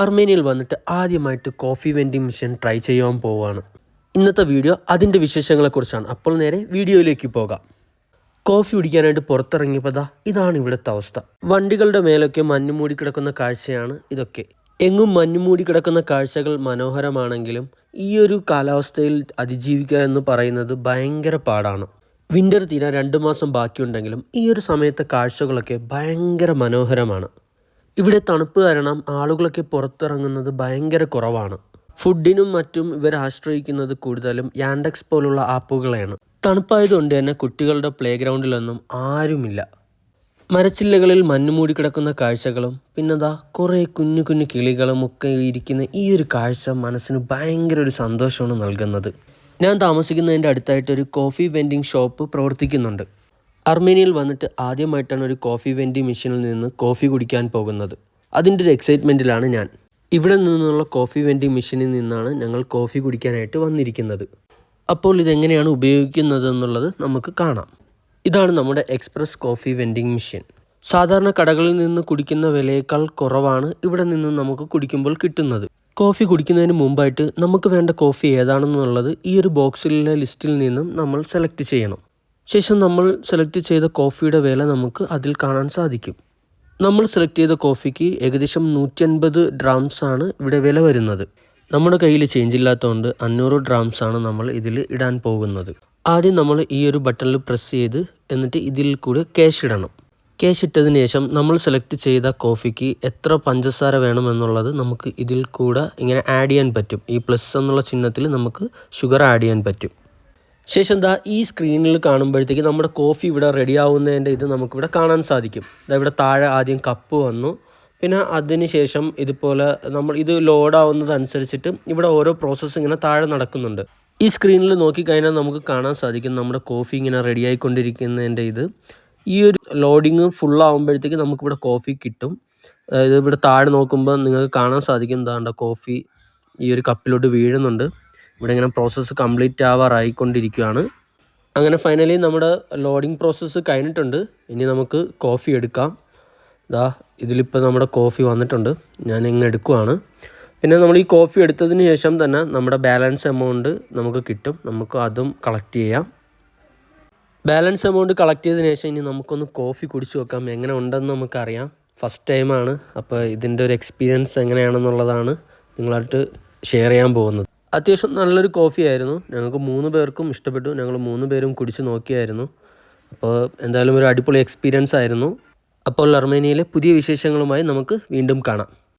അർമേനിയയിൽ വന്നിട്ട് ആദ്യമായിട്ട് coffee vending machine try ചെയ്യാൻ പോവുകയാണ്. ഇന്നത്തെ വീഡിയോ അതിൻ്റെ വിശേഷങ്ങളെക്കുറിച്ചാണ്. അപ്പോൾ നേരെ വീഡിയോയിലേക്ക് പോകാം. കോഫി കുടിക്കാനായിട്ട് പുറത്തിറങ്ങിയപ്പോൾ ഇതാണ് ഇവിടുത്തെ അവസ്ഥ. വണ്ടികളുടെ മേലൊക്കെ മഞ്ഞ് മൂടി കിടക്കുന്ന കാഴ്ചയാണ് ഇതൊക്കെ. എങ്ങും മഞ്ഞ് മൂടി കിടക്കുന്ന കാഴ്ചകൾ മനോഹരമാണെങ്കിലും ഈ ഒരു കാലാവസ്ഥയിൽ അതിജീവിക്കുക എന്ന് പറയുന്നത് ഭയങ്കര പാടാണ്. വിൻ്റർ തീരാൻ 2 മാസം ബാക്കിയുണ്ടെങ്കിലും ഈ ഒരു സമയത്തെ കാഴ്ചകളൊക്കെ ഭയങ്കര മനോഹരമാണ്. ഇവിടെ തണുപ്പ് കാരണം ആളുകളൊക്കെ പുറത്തിറങ്ങുന്നത് ഭയങ്കര കുറവാണ്. ഫുഡിനും മറ്റും ഇവർ ആശ്രയിക്കുന്നത് കൂടുതലും യാൻഡെക്സ് പോലുള്ള ആപ്പുകളെയാണ്. തണുപ്പായതുകൊണ്ട് തന്നെ കുട്ടികളുടെ പ്ലേ ഗ്രൗണ്ടിലൊന്നും ആരുമില്ല. മരച്ചില്ലകളിൽ മഞ്ഞ് മൂടിക്കിടക്കുന്ന കാഴ്ചകളും പിന്നെ കുറേ കുഞ്ഞു കുഞ്ഞു കിളികളും ഒക്കെ ഇരിക്കുന്ന ഈ ഒരു കാഴ്ച മനസ്സിന് ഭയങ്കര ഒരു സന്തോഷമാണ് നൽകുന്നത്. ഞാൻ താമസിക്കുന്നതിൻ്റെ അടുത്തായിട്ടൊരു കോഫി വെൻഡിങ് ഷോപ്പ് പ്രവർത്തിക്കുന്നുണ്ട്. അർമേനിയയിൽ വന്നിട്ട് ആദ്യമായിട്ടാണ് ഒരു കോഫി വെൻഡിങ് മെഷീനിൽ നിന്ന് കോഫി കുടിക്കാൻ പോകുന്നത്. അതിൻ്റെ ഒരു എക്സൈറ്റ്മെൻറ്റിലാണ് ഞാൻ. ഇവിടെ നിന്നുള്ള കോഫി വെൻഡിങ് മെഷീനിൽ നിന്നാണ് ഞങ്ങൾ കോഫി കുടിക്കാനായിട്ട് വന്നിരിക്കുന്നത്. അപ്പോൾ ഇതെങ്ങനെയാണ് ഉപയോഗിക്കുന്നത് എന്നുള്ളത് നമുക്ക് കാണാം. ഇതാണ് നമ്മുടെ എക്സ്പ്രസ് കോഫി വെൻഡിങ് മെഷീൻ. സാധാരണ കടകളിൽ നിന്ന് കുടിക്കുന്ന വിലയേക്കാൾ കുറവാണ് ഇവിടെ നിന്ന് നമുക്ക് കുടിക്കുമ്പോൾ കിട്ടുന്നത്. കോഫി കുടിക്കുന്നതിന് മുമ്പായിട്ട് നമുക്ക് വേണ്ട കോഫി ഏതാണെന്നുള്ളത് ഈ ഒരു ബോക്സിലെ ലിസ്റ്റിൽ നിന്നും നമ്മൾ സെലക്ട് ചെയ്യണം. ശേഷം നമ്മൾ സെലക്ട് ചെയ്ത കോഫിയുടെ വില നമുക്ക് അതിൽ കാണാൻ സാധിക്കും. നമ്മൾ സെലക്ട് ചെയ്ത കോഫിക്ക് ഏകദേശം 150 ഡ്രാംസ് ആണ് ഇവിടെ വില വരുന്നത്. നമ്മുടെ കയ്യിൽ ചേഞ്ച് ഇല്ലാത്തതുകൊണ്ട് 500 ഡ്രാംസ് ആണ് നമ്മൾ ഇതിൽ ഇടാൻ പോകുന്നത്. ആദ്യം നമ്മൾ ഈ ഒരു ബട്ടണിൽ പ്രസ് ചെയ്ത് എന്നിട്ട് ഇതിൽ കൂടെ ക്യാഷ് ഇടണം. ക്യാഷ് ഇട്ടതിന് ശേഷം നമ്മൾ സെലക്ട് ചെയ്ത കോഫിക്ക് എത്ര പഞ്ചസാര വേണമെന്നുള്ളത് നമുക്ക് ഇതിൽ കൂടെ ഇങ്ങനെ ആഡ് ചെയ്യാൻ പറ്റും. ഈ പ്ലസ് എന്നുള്ള ചിഹ്നത്തിൽ നമുക്ക് ഷുഗർ ആഡ് ചെയ്യാൻ പറ്റും. ശേഷം ഈ സ്ക്രീനിൽ കാണുമ്പോഴത്തേക്ക് നമ്മുടെ കോഫി ഇവിടെ റെഡി ആവുന്നതിൻ്റെ ഇത് നമുക്കിവിടെ കാണാൻ സാധിക്കും. ഇവിടെ താഴെ ആദ്യം കപ്പ് വന്നു, പിന്നെ അതിന് ശേഷം ഇതുപോലെ നമ്മൾ ഇത് ലോഡാവുന്നതനുസരിച്ചിട്ട് ഇവിടെ ഓരോ പ്രോസസ്സ് ഇങ്ങനെ താഴെ നടക്കുന്നുണ്ട്. ഈ സ്ക്രീനിൽ നോക്കിക്കഴിഞ്ഞാൽ നമുക്ക് കാണാൻ സാധിക്കും നമ്മുടെ കോഫി ഇങ്ങനെ റെഡി ആയിക്കൊണ്ടിരിക്കുന്നതിൻ്റെ ഇത്. ഈ ഒരു ലോഡിങ് ഫുള്ളാകുമ്പോഴത്തേക്ക് നമുക്കിവിടെ കോഫി കിട്ടും. അതായത് ഇവിടെ താഴെ നോക്കുമ്പോൾ നിങ്ങൾക്ക് കാണാൻ സാധിക്കും എന്താണ്ട കോഫി ഈ ഒരു കപ്പിലോട്ട് വീഴുന്നുണ്ട്. ഇവിടെ ഇങ്ങനെ പ്രോസസ്സ് കംപ്ലീറ്റ് ആവാറായിക്കൊണ്ടിരിക്കുകയാണ്. അങ്ങനെ ഫൈനലി നമ്മുടെ ലോഡിങ് പ്രോസസ്സ് കഴിഞ്ഞിട്ടുണ്ട്. ഇനി നമുക്ക് കോഫി എടുക്കാം. ഇതിലിപ്പോൾ നമ്മുടെ കോഫി വന്നിട്ടുണ്ട്. ഞാൻ ഇങ്ങ് എടുക്കുവാണ്. പിന്നെ നമ്മൾ ഈ കോഫി എടുത്തതിന് ശേഷം തന്നെ നമ്മുടെ ബാലൻസ് എമൗണ്ട് നമുക്ക് കിട്ടും. നമുക്ക് അതും കളക്ട് ചെയ്യാം. ബാലൻസ് എമൗണ്ട് കളക്ട് ചെയ്തതിന് ശേഷം ഇനി നമുക്കൊന്ന് കോഫി കുടിച്ച് നോക്കാം. എങ്ങനെ ഉണ്ടെന്ന് നമുക്കറിയാം. ഫസ്റ്റ് ടൈമാണ്. അപ്പോൾ ഇതിൻ്റെ ഒരു എക്സ്പീരിയൻസ് എങ്ങനെയാണെന്നുള്ളതാണ് നിങ്ങളായിട്ട് ഷെയർ ചെയ്യാൻ പോകുന്നത്. അത്യാവശ്യം നല്ലൊരു കോഫി ആയിരുന്നു. ഞങ്ങൾക്ക് 3 പേർക്കും ഇഷ്ടപ്പെട്ടു. ഞങ്ങൾ 3 പേരും കുടിച്ച് നോക്കിയായിരുന്നു. അപ്പോൾ എന്തായാലും ഒരു അടിപൊളി എക്സ്പീരിയൻസ് ആയിരുന്നു. അപ്പോൾ അർമേനിയയിലെ പുതിയ വിശേഷങ്ങളുമായി നമുക്ക് വീണ്ടും കാണാം.